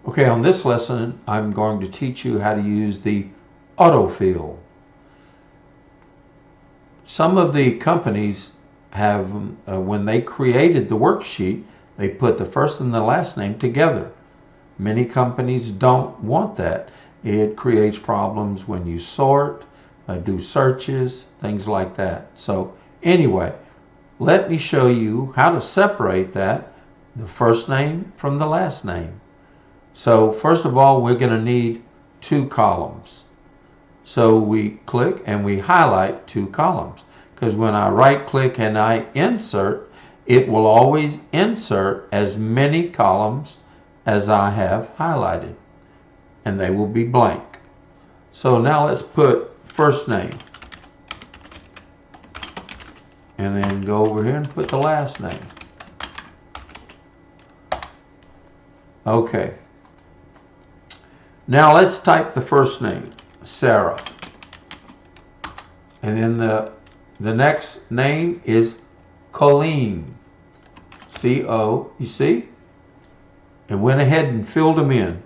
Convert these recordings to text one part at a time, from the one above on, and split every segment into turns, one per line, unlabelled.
Okay, on this lesson, I'm going to teach you how to use the AutoFill. Some of the companies have, when they created the worksheet, they put the first and the last name together. Many companies don't want that. It creates problems when you sort, do searches, things like that. So anyway, let me show you how to separate that, the first name from the last name. So first of all, we're going to need two columns. So we click and we highlight two columns, because when I right click and I insert, it will always insert as many columns as I have highlighted, and they will be blank. So now let's put first name, and then go over here and put the last name. Okay. Now let's type the first name, Sarah. And then the next name is Colleen. C-O, you see? It went ahead and filled them in.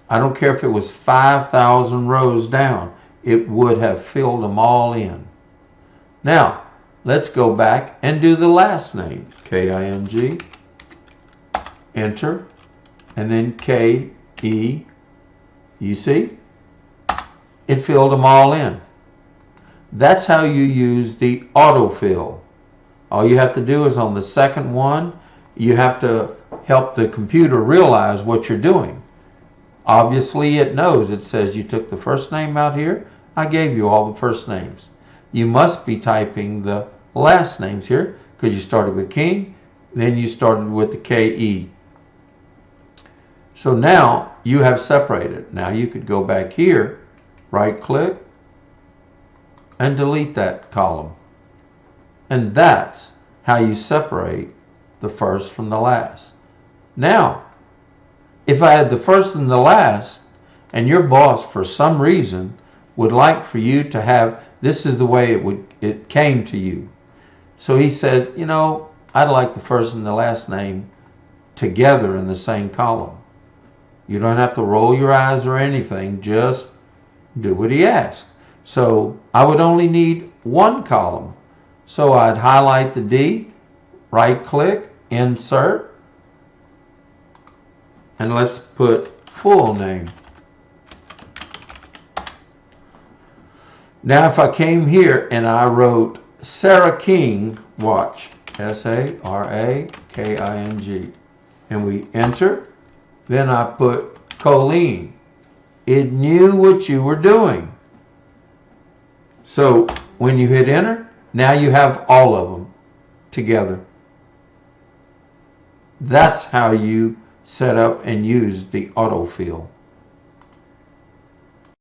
I don't care if it was 5,000 rows down, it would have filled them all in. Now, let's go back and do the last name, K-I-N-G, enter, and then K-E. You see? It filled them all in. That's how you use the AutoFill. All you have to do is on the second one, you have to help the computer realize what you're doing. Obviously it knows. It says you took the first name out here. I gave you all the first names. You must be typing the last names here because you started with King, then you started with the K-E. So now you have separated. Now you could go back here, right click, and delete that column. And that's how you separate the first from the last. It if I had the first and the last, and your boss for some reason would like for you to have, this is the way it came to you. So he said, you know, I'd like the first and the last name together in the same column. You don't have to roll your eyes or anything, just do what he asked. So I would only need one column. So I'd highlight the D, right click, insert, and let's put full name. Now if I came here and I wrote Sarah King, watch, S-A-R-A-K-I-N-G, and we enter, then I put Colleen. It knew what you were doing. So when you hit enter, now you have all of them together. That's how you set up and use the AutoFill.